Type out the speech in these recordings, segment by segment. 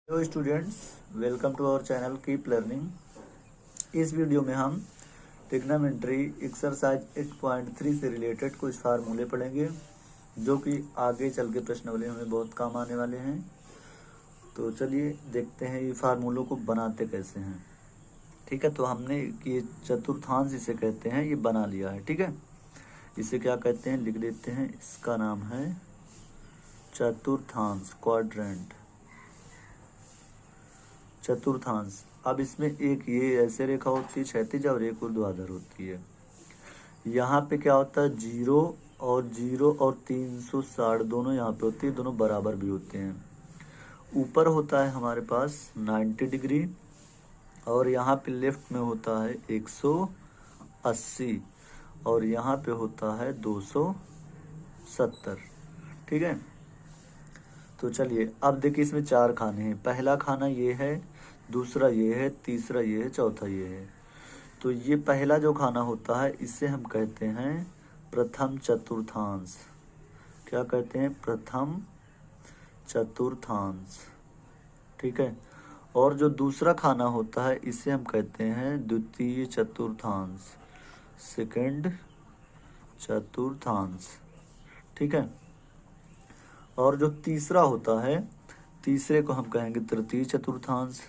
Hello students, welcome to our channel keep learning. इस video में हम ट्रिग्नोमेट्री एक्सरसाइज 8.3 से रिलेटेड कुछ फार्मूले पढ़ेंगे जो कि आगे चल के प्रश्नावली हमें बहुत काम आने वाले हैं। तो चलिए देखते हैं ये फार्मूलों को बनाते कैसे हैं। ठीक है, तो हमने ये चतुर्थांश इसे कहते हैं, ये बना लिया है। ठीक है, इसे क्या कहते हैं लिख देते हैं। इसका नाम है चतुर्थांश, क्वाड्रेंट, चतुर्थांश। अब इसमें एक ये ऐसे रेखा होती है क्षैतिज और एक ऊर्ध्वाधर होती है। यहाँ पे क्या होता है, जीरो और 360 दोनों यहाँ पे होती है, दोनों बराबर भी होते हैं। ऊपर होता है हमारे पास 90 डिग्री और यहाँ पे लेफ्ट में होता है 180 और यहाँ पे होता है 270। ठीक है, तो चलिए अब देखिए इसमें चार खाने हैं। पहला खाना ये है, दूसरा ये है, तीसरा ये है, चौथा ये है। तो ये पहला जो खाना होता है इसे हम कहते हैं प्रथम चतुर्थांश। क्या कहते हैं? प्रथम चतुर्थांश। ठीक है, और जो दूसरा खाना होता है इसे हम कहते हैं द्वितीय चतुर्थांश, सेकंड चतुर्थांश। ठीक है, और जो तीसरा होता है, तीसरे को हम कहेंगे तृतीय चतुर्थांश,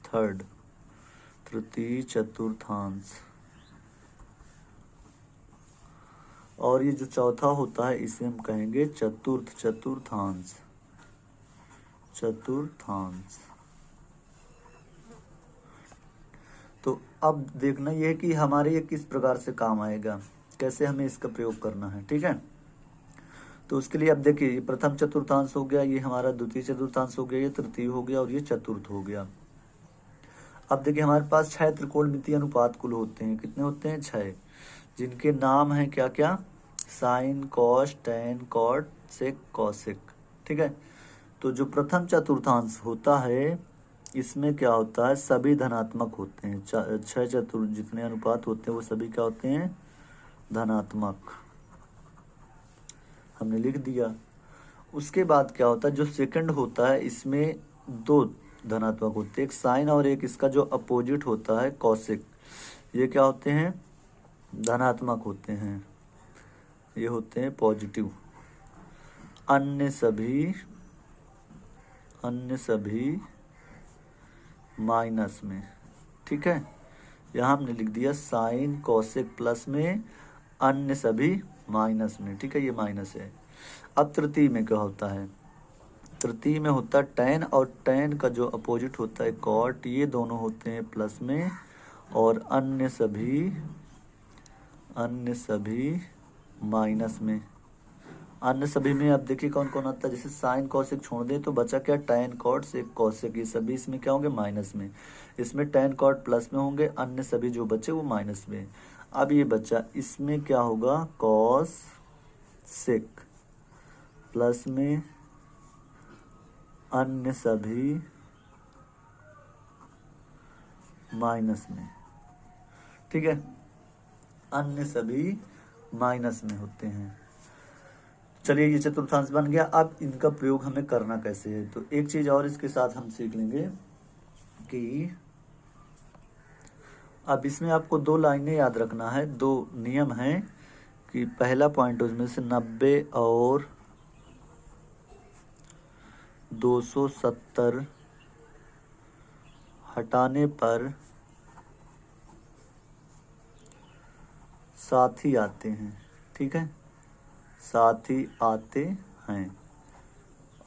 थर्ड तृतीय चतुर्थांश। और ये जो चौथा होता है इसे हम कहेंगे चतुर्थ चतुर्थांश, चतुर्थांश। तो अब देखना यह है कि हमारे ये किस प्रकार से काम आएगा, कैसे हमें इसका प्रयोग करना है। ठीक है, तो उसके लिए अब देखिए ये प्रथम चतुर्थांश हो गया, ये हमारा द्वितीय चतुर्थांश हो गया, ये तृतीय हो गया और ये चतुर्थ हो गया। अब देखिए हमारे पास 6 त्रिकोणमितीय अनुपात कुल होते हैं। कितने होते हैं? 6, जिनके नाम है क्या क्या? Sign, cos, tan, cot, sec, cosec. ठीक है, तो जो प्रथम चतुर्थांश होता है इसमें क्या होता है, सभी धनात्मक होते हैं। 6 जितने अनुपात होते हैं वो सभी क्या होते हैं? धनात्मक। हमने लिख दिया। उसके बाद क्या होता है, जो सेकंड होता है इसमें 2 धनात्मक होते हैं, एक साइन और एक इसका जो अपोजिट होता है कॉसेक। ये क्या होते हैं? धनात्मक होते हैं, ये होते हैं पॉजिटिव। अन्य सभी माइनस में। ठीक है, यहाँ हमने लिख दिया साइन कॉसेक प्लस में, अन्य सभी माइनस में। ठीक है, ये माइनस है। अब तृतीय में क्या होता है? तृतीय में होता है टैन और टैन का जो अपोजिट होता है कॉट, ये दोनों होते हैं प्लस में और अन्य सभी माइनस में। अन्य सभी में अब देखिए कौन कौन आता है, जैसे साइन कॉसेक छोड़ दे तो बचा क्या? टैन कॉट सेक कॉसेक, ये सभी इसमें क्या होंगे? माइनस में। इसमें टैन कॉट प्लस में होंगे, अन्य सभी जो बचे वो माइनस में। अब ये बच्चा इसमें क्या होगा? कॉस सेक प्लस में अन्य सभी माइनस में। ठीक है, अन्य सभी माइनस में होते हैं। चलिए ये चतुर्थांश बन गया। अब इनका प्रयोग हमें करना कैसे है, तो एक चीज और इसके साथ हम सीख लेंगे कि अब इसमें आपको 2 लाइनें याद रखना है, 2 नियम हैं कि पहला पॉइंट उसमें से 90 और 270 हटाने पर साथ ही आते हैं। ठीक है, साथ ही आते हैं।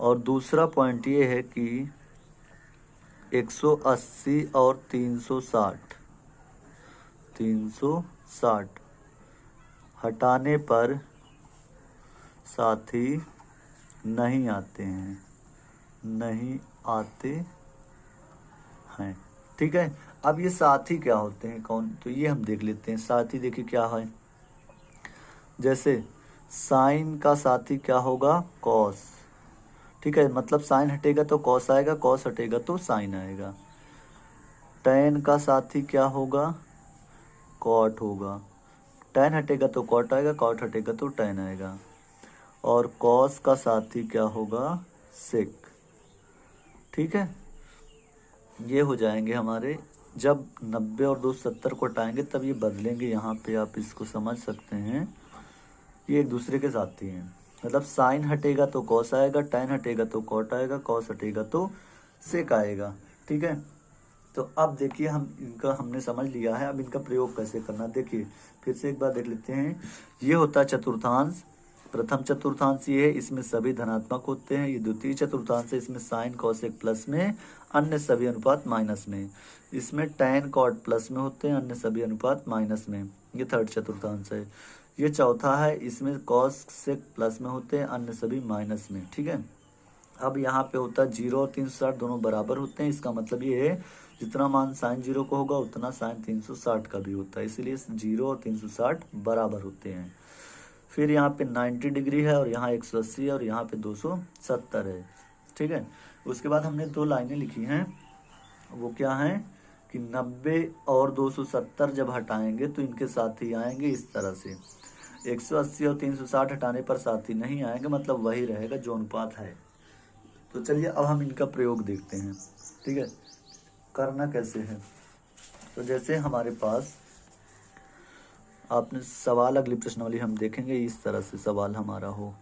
और दूसरा पॉइंट ये है कि 180 और 360 हटाने पर साथी नहीं आते हैं, नहीं आते हैं। ठीक है, अब ये साथी क्या होते हैं, कौन? तो ये हम देख लेते हैं। साथी देखिए क्या है, जैसे साइन का साथी क्या होगा? कॉस। ठीक है, मतलब साइन हटेगा तो कॉस आएगा, कॉस हटेगा तो साइन आएगा। टैन का साथी क्या होगा? कॉट होगा। टैन हटेगा तो कॉट आएगा, कॉट हटेगा तो टैन आएगा। और कॉस का साथी क्या होगा? सेक। ठीक है, ये हो जाएंगे हमारे, जब 90 और 270 को हटाएंगे तब ये बदलेंगे। यहाँ पे आप इसको समझ सकते हैं, ये एक दूसरे के साथ ही हैं। मतलब साइन हटेगा तो कॉस आएगा, टैन हटेगा तो कॉट आएगा, कॉस हटेगा तो सेक आएगा। ठीक है, तो अब देखिए हम इनका हमने समझ लिया है, अब इनका प्रयोग कैसे करना देखिए फिर से एक बार देख लेते हैं। ये होता है चतुर्थांश, प्रथम चतुर्थांश ये है, इसमें सभी धनात्मक होते हैं। ये द्वितीय चतुर्थांश है, इसमें साइन कॉसेक प्लस में, अन्य सभी अनुपात माइनस में। इसमें टैन कॉट प्लस में होते हैं, अन्य सभी अनुपात माइनस में। ये थर्ड चतुर्थांश है। ये चौथा है, इसमें कॉस सेक प्लस में होते हैं, अन्य सभी माइनस में। ठीक है, अब यहाँ पे होता है 0 और 360 दोनों बराबर होते हैं। इसका मतलब ये है जितना मान साइन 0 को होगा उतना साइन 360 का भी होता है, इसीलिए 0 और 360 बराबर होते हैं। फिर यहाँ पे 90 डिग्री है और यहाँ 180 है और यहाँ पे 270 है। ठीक है, उसके बाद हमने दो लाइनें लिखी हैं, वो क्या है कि 90 और 270 जब हटाएंगे तो इनके साथी आएंगे इस तरह से। 180 और 360 हटाने पर साथी नहीं आएंगे, मतलब वही रहेगा जो अनुपात है। तो चलिए अब हम इनका प्रयोग देखते हैं। ठीक है, करना कैसे है, तो जैसे हमारे पास आपने सवाल अगली प्रश्नावली हम देखेंगे, इस तरह से सवाल हमारा हो,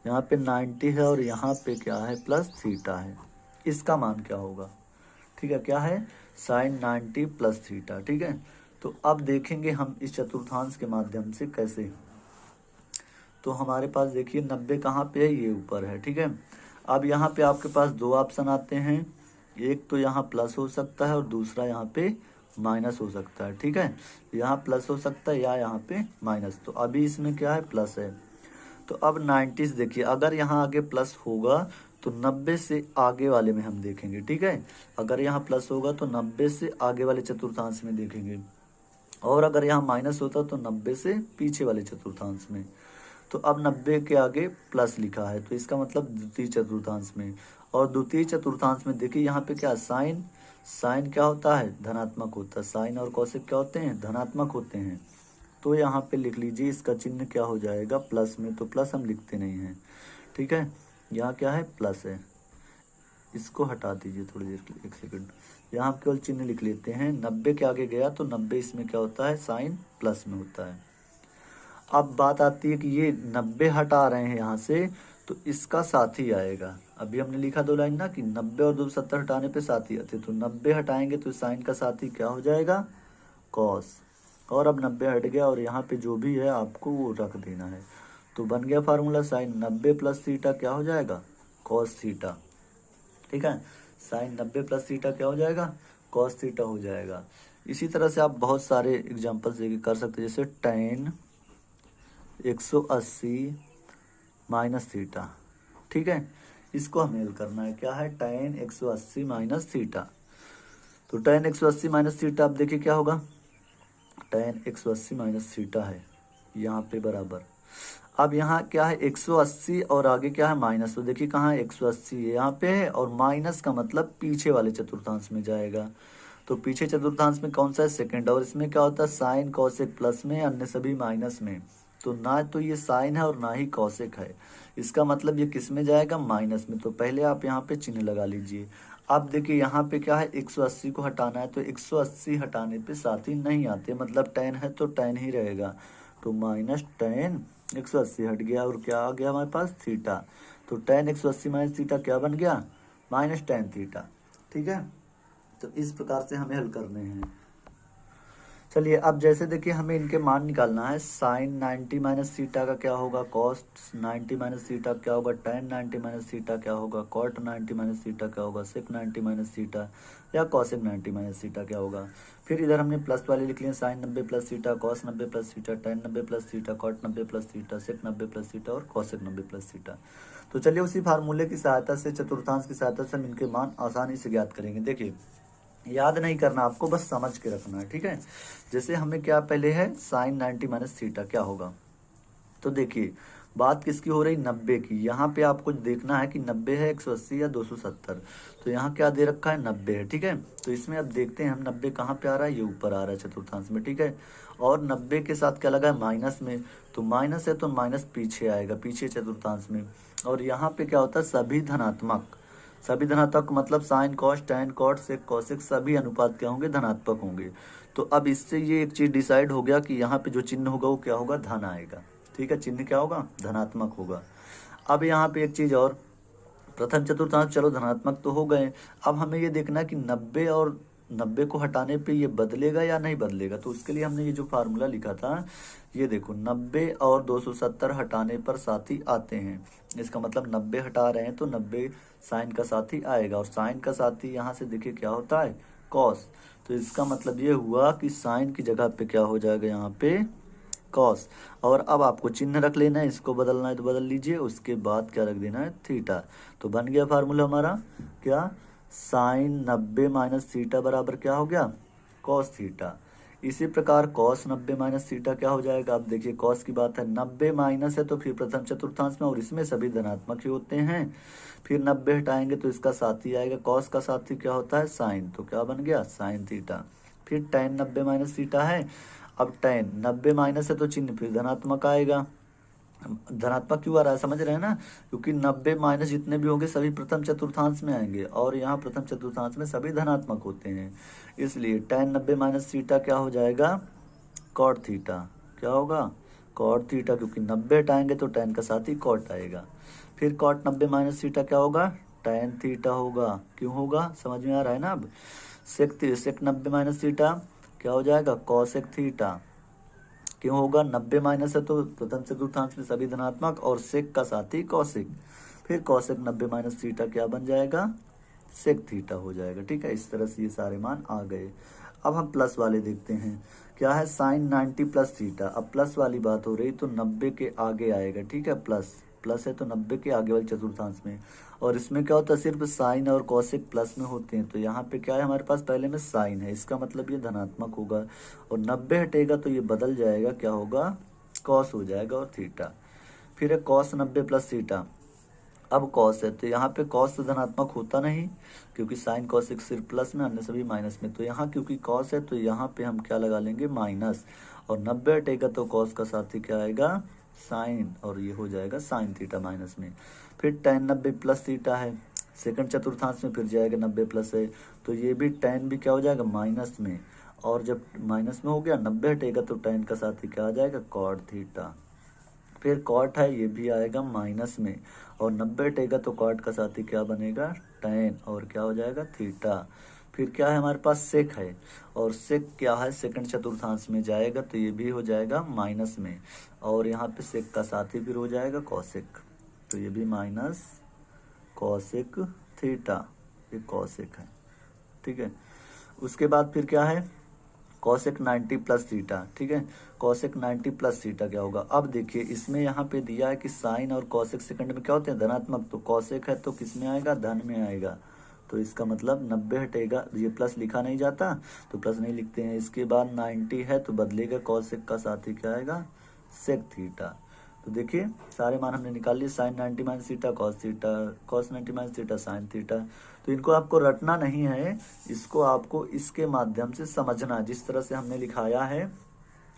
यहाँ पे 90 है और यहाँ पे क्या है प्लस थीटा है, इसका मान क्या होगा। ठीक है, क्या है साइन 90 प्लस थीटा। ठीक है, तो अब देखेंगे हम इस चतुर्थांश के माध्यम से कैसे। तो हमारे पास देखिए 90 कहाँ पे है, ये ऊपर है। ठीक है, अब यहाँ पे आपके पास दो ऑप्शन आते हैं, एक तो यहाँ प्लस हो सकता है और दूसरा यहाँ पे माइनस हो सकता है। ठीक है, यहाँ प्लस हो सकता है या यहाँ पे माइनस, तो अभी इसमें क्या है प्लस है। तो अब 90 देखिए, अगर यहाँ आगे प्लस होगा तो 90 से आगे वाले में हम देखेंगे। ठीक है, अगर यहाँ प्लस होगा तो 90 से आगे वाले चतुर्थांश में देखेंगे, और अगर यहाँ माइनस होता तो 90 से पीछे वाले चतुर्थांश में। तो अब 90 के आगे प्लस लिखा है, तो इसका मतलब द्वितीय चतुर्थांश में। और द्वितीय चतुर्थांश में देखिए यहाँ पे क्या साइन, साइन क्या होता है धनात्मक होता है, साइन और कॉसेक क्या होते हैं धनात्मक होते हैं। तो यहाँ पे लिख लीजिए इसका चिन्ह क्या हो जाएगा प्लस में, तो प्लस हम लिखते नहीं हैं। ठीक है, यहाँ क्या है प्लस है, इसको हटा दीजिए थोड़ी देर के लिए, एक सेकंड। यहाँ केवल चिन्ह लिख लेते हैं, 90 के आगे गया तो 90 इसमें क्या होता है साइन प्लस में होता है। अब बात आती है कि ये 90 हटा रहे हैं यहाँ से, तो इसका साथी आएगा। अभी हमने लिखा दो लाइन ना कि 90 और 270 हटाने पे साथी आते, तो 90 हटाएंगे तो साइन का साथी क्या हो जाएगा कॉस। और अब 90 हट गया और यहाँ पे जो भी है आपको वो रख देना है, तो बन गया फार्मूला साइन 90 प्लस थीटा क्या हो जाएगा कॉस थीटा। ठीक है, साइन 90 प्लस थीटा क्या हो जाएगा कॉस थीटा हो जाएगा। इसी तरह से आप बहुत सारे एग्जाम्पल्स देके कर सकते हैं, जैसे टैन 180 माइनस थीटा। ठीक है, इसको हमें हल करना है, क्या है टैन 180 माइनस थीटा। तो टैन 180 माइनस थीटा अब देखिए क्या होगा, टैन 180 माइनस थीटा है यहाँ पे बराबर। अब यहाँ क्या है 180 और आगे क्या है माइनस, तो देखिए कहाँ है 180 यहाँ पे है, और माइनस का मतलब पीछे वाले चतुर्थांश में जाएगा। तो पीछे चतुर्थांश में कौन सा है सेकंड, और इसमें क्या होता है साइन कॉसेक प्लस में, अन्य सभी माइनस में। तो ना तो ये साइन है और ना ही कॉसेक है, इसका मतलब ये किस में जाएगा माइनस में। तो पहले आप यहाँ पे चिन्ह लगा लीजिए। अब देखिए यहाँ पे क्या है 180 को हटाना है, तो 180 हटाने पे साथी नहीं आते, मतलब टैन है तो टैन ही रहेगा। तो माइनस टैन 180 हट गया और क्या आ गया हमारे पास थीटा। तो टैन 180 माइनस थीटा क्या बन गया माइनस टैन थीटा। ठीक है, तो इस प्रकार से हमें हल करने हैं। चलिए अब जैसे देखिए हमें इनके मान निकालना है, साइन 90 माइनस थीटा का क्या होगा कॉस 90 माइनस थीटा क्या होगा, टैन 90 माइनस थीटा क्या होगा, कॉट 90 माइनस थीटा क्या होगा, सेक 90 माइनस थीटा या कॉसेक 90 माइनस थीटा क्या होगा। फिर इधर हमने प्लस वाले लिख लिए, sine 90 plus theta, cos 90 plus theta, tan 90 plus theta, cot 90 plus theta, sec 90 plus theta और कॉसेक 90 प्लस थीटा। तो चलिए उसी फार्मूले की सहायता से, चतुर्थांश की सहायता से हम इनके मान आसानी से ज्ञात करेंगे। देखिए याद नहीं करना आपको, बस समझ के रखना है। ठीक है, जैसे हमें क्या पहले है साइन 90 माइनस थीटा क्या होगा, तो देखिए बात किसकी हो रही 90 की। यहाँ पे आपको देखना है कि 90 है 180 या 270, तो यहाँ क्या दे रखा है 90 है। ठीक है, तो इसमें अब देखते हैं हम 90 कहाँ पे आ रहा है, ये ऊपर आ रहा है चतुर्थांश में। ठीक है, और 90 के साथ क्या लगा है माइनस में, तो माइनस है तो माइनस पीछे आएगा पीछे चतुर्थांश में। और यहाँ पे क्या होता है सभी धनात्मक, सभी धनात्मक मतलब sine cos tan cot sec cosec सभी अनुपात क्या होंगे, धनात्मक होंगे। तो अब इससे ये एक चीज डिसाइड हो गया कि यहाँ पे जो चिन्ह होगा वो क्या होगा, धन आएगा। ठीक है, चिन्ह क्या होगा, धनात्मक होगा। अब यहाँ पे एक चीज और, प्रथम चतुर्थांश चलो धनात्मक तो हो गए, अब हमें ये देखना है कि 90 और 90 को हटाने पे ये बदलेगा या नहीं बदलेगा। तो उसके लिए हमने ये जो फार्मूला लिखा था, ये देखो 90 और 270 हटाने पर साथी आते हैं। इसका मतलब 90 हटा रहे हैं तो 90 साइन का साथी आएगा, और साइन का साथी यहाँ से देखिए क्या होता है, कॉस। तो इसका मतलब ये हुआ कि साइन की जगह पे क्या हो जाएगा, यहाँ पे कॉस। और अब आपको चिन्ह रख लेना है, इसको बदलना है तो बदल लीजिए, उसके बाद क्या रख देना है, थीटा। तो बन गया फार्मूला हमारा क्या, साइन 90 माइनस थीटा बराबर क्या हो गया, कॉस थीटा। इसी प्रकार कॉस 90 माइनस थीटा क्या हो जाएगा, अब देखिए कॉस की बात है, 90 माइनस है तो फिर प्रथम चतुर्थांश में, और इसमें सभी धनात्मक ही होते हैं। फिर 90 हटाएंगे तो इसका साथी आएगा, कॉस का साथी क्या होता है, साइन। तो क्या बन गया, साइन थीटा। फिर tan 90 माइनस थीटा है, अब tan 90 माइनस है तो चिन्ह फिर धनात्मक आएगा। धनात्मक क्यों आ रहा है, समझ रहे हैं ना, क्योंकि 90 माइनस जितने भी होंगे सभी प्रथम चतुर्थांश में आएंगे, और यहाँ प्रथम चतुर्थांश में सभी धनात्मक होते हैं। इसलिए tan 90 माइनस थीटा क्या हो जाएगा, कॉट थीटा। क्या होगा, कॉट थीटा, क्योंकि 90 हटाएंगे तो tan का साथ ही कॉट आएगा। फिर कॉट 90 माइनस थीटा क्या होगा, tan थीटा होगा। क्यों होगा, समझ में आ रहा है ना। अब सेक 90 माइनस थीटा क्या हो जाएगा, कॉसेक थीटा। क्यों होगा, 90 माइनस है तो प्रथम चतुर्थांश में सभी धनात्मक, और सेक का साथी कॉसेक। फिर कॉसेक 90 माइनस थीटा क्या बन जाएगा, सेक थीटा हो जाएगा। ठीक है, इस तरह से ये सारे मान आ गए। अब हम प्लस वाले देखते हैं, क्या है, साइन 90 प्लस थीटा। अब प्लस वाली बात हो रही तो 90 के आगे आएगा। ठीक है, प्लस प्लस है तो 90 के आगे वाले चतुर्थांश में, और इसमें क्या होता है, सिर्फ साइन और कॉसेक प्लस में होते हैं। तो यहाँ पे क्या है, हमारे पास पहले में साइन है, इसका मतलब ये धनात्मक होगा, और 90 हटेगा तो ये बदल जाएगा, क्या होगा, कॉस हो जाएगा, और थीटा। फिर है कॉस 90 प्लस थीटा। अब कॉस है तो यहाँ पे कॉस तो धनात्मक होता नहीं, क्योंकि साइन कॉसेक सिर्फ प्लस में, अन्य सभी माइनस में। तो यहाँ क्योंकि कॉस है तो यहाँ पे हम क्या लगा लेंगे, माइनस, और 90 हटेगा तो कॉस का साथी क्या आएगा, साइन, और ये हो जाएगा साइन थीटा माइनस में। फिर tan 90 प्लस थीटा है, सेकंड चतुर्थांश में फिर जाएगा 90 प्लस है, तो ये भी tan भी क्या हो जाएगा, माइनस में, और जब माइनस में हो गया 90 हटेगा तो tan का साथी क्या आ जाएगा, कॉट थीटा। फिर कॉट है, ये भी आएगा माइनस में, और 90 हटेगा तो कॉट का साथी क्या बनेगा, tan, और क्या हो जाएगा, थीटा। फिर क्या है, हमारे पास सेक है, और सेक क्या है, सेकंड चतुर्थांश में जाएगा तो ये भी हो जाएगा माइनस में, और यहाँ पे सेक का साथी फिर हो जाएगा कॉसेक, तो ये भी माइनस कॉसेक थीटा, ये कॉसेक है। ठीक है, उसके बाद फिर क्या है, कॉसेक 90 प्लस थीटा। ठीक है, कॉसेक 90 प्लस थीटा क्या होगा, अब देखिए इसमें यहाँ पे दिया है कि साइन और कॉसेक सेकंड में क्या होते हैं, धनात्मक। तो कॉसेक है तो किस में आएगा, धन में आएगा। तो इसका मतलब 90 हटेगा, ये प्लस लिखा नहीं जाता तो प्लस नहीं लिखते हैं। इसके बाद 90 है तो बदलेगा, कॉसेक का साथी क्या आएगा, सेक थीटा। तो देखिए सारे मान हमने निकाल लिए, sine 90 minus theta cos theta, cos 90 minus theta sine theta. तो इनको आपको रटना नहीं है, इसको आपको इसके माध्यम से समझना, जिस तरह से हमने लिखाया है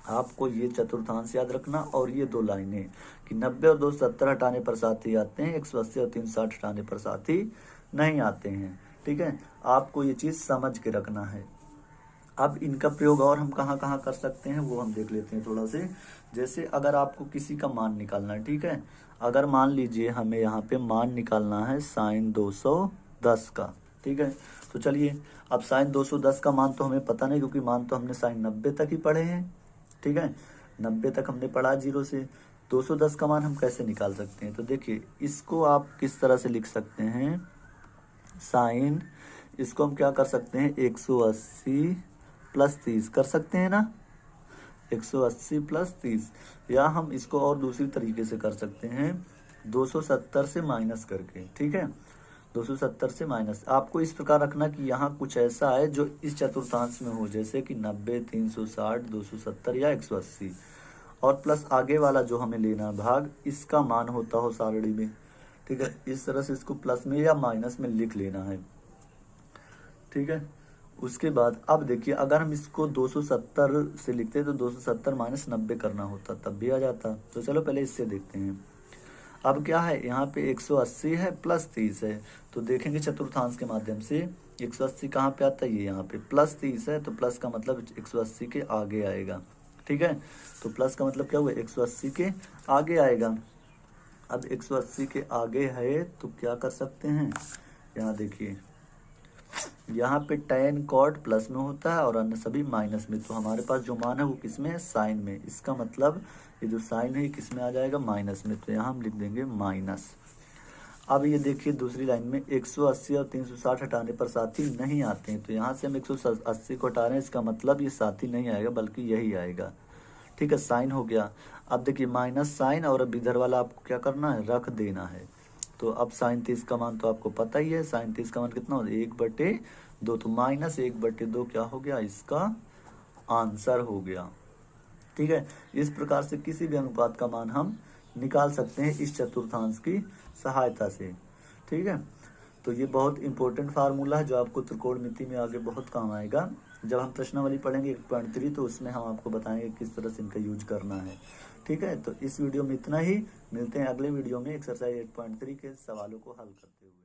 आपको ये चतुर्थांश याद रखना, और ये दो लाइनें कि 90 और 270 हटाने पर साथी आते हैं, 180 और 360 हटाने पर साथी नहीं आते हैं। ठीक है, आपको ये चीज समझ के रखना है। अब इनका प्रयोग और हम कहाँ कहाँ कर सकते हैं वो हम देख लेते हैं थोड़ा से। जैसे अगर आपको किसी का मान निकालना है, ठीक है, अगर मान लीजिए हमें यहाँ पे मान निकालना है साइन 210 का। ठीक है, तो चलिए, अब साइन 210 का मान तो हमें पता नहीं, क्योंकि मान तो हमने साइन 90 तक ही पढ़े हैं। ठीक है, 90 तक हमने पढ़ा जीरो से। 210 का मान हम कैसे निकाल सकते हैं, तो देखिए इसको आप किस तरह से लिख सकते हैं, साइन, इसको हम क्या कर सकते हैं, 180 प्लस 30 कर सकते हैं ना, 180 प्लस 30, या हम इसको और दूसरी तरीके से कर सकते हैं, 270 से माइनस करके। ठीक है, 270 से माइनस, आपको इस प्रकार रखना कि यहाँ कुछ ऐसा है जो इस चतुर्थांश में हो, जैसे कि 90, 360, 270 या 180, और प्लस आगे वाला जो हमें लेना भाग, इसका मान होता हो सारणी में। ठीक है, इस तरह से इसको प्लस में या माइनस में लिख लेना है। ठीक है, उसके बाद अब देखिए अगर हम इसको 270 से लिखते तो 270 माइनस 90 करना होता, तब भी आ जाता। तो चलो पहले इससे देखते हैं। अब क्या है, यहाँ पे 180 है प्लस 30 है, तो देखेंगे चतुर्थांश के माध्यम से 180 कहाँ पे आता है, ये यहाँ पे प्लस 30 है, तो प्लस का मतलब 180 के आगे आएगा। ठीक है, तो प्लस का मतलब क्या हुआ, 180 के आगे आएगा। अब 180 के आगे है तो क्या कर सकते हैं, यहाँ देखिए, यहाँ पे tan cot प्लस में होता है और अन्य सभी माइनस में, तो हमारे पास जो मान है वो किस में है, साइन में। इसका मतलब ये जो साइन है ये किस में आ जाएगा, माइनस में, तो यहाँ हम लिख देंगे माइनस। अब ये देखिए दूसरी लाइन में 180 और 360 हटाने पर साथी नहीं आते हैं, तो यहाँ से हम 180 को हटा रहे हैं, इसका मतलब ये साथी नहीं आएगा बल्कि यही आएगा। ठीक है, साइन हो गया। अब देखिए माइनस साइन, और अब इधर वाला आपको क्या करना है, रख देना है। तो अब साइन 30 का मान तो आपको पता ही है, साइन 30 का मान कितना होता है, 1/2, तो माइनस 1/2 क्या हो गया, इसका आंसर हो गया। ठीक है, इस प्रकार से किसी भी अनुपात का मान हम निकाल सकते हैं इस चतुर्थांश की सहायता से। ठीक है, तो ये बहुत इंपॉर्टेंट फार्मूला है जो आपको त्रिकोणमिति में आगे बहुत काम आएगा। जब हम प्रश्नावली पढ़ेंगे 1.3 तो उसमें हम आपको बताएंगे किस तरह से इनका यूज करना है। ठीक है, तो इस वीडियो में इतना ही, मिलते हैं अगले वीडियो में एक्सरसाइज 8.3 के सवालों को हल करते हुए।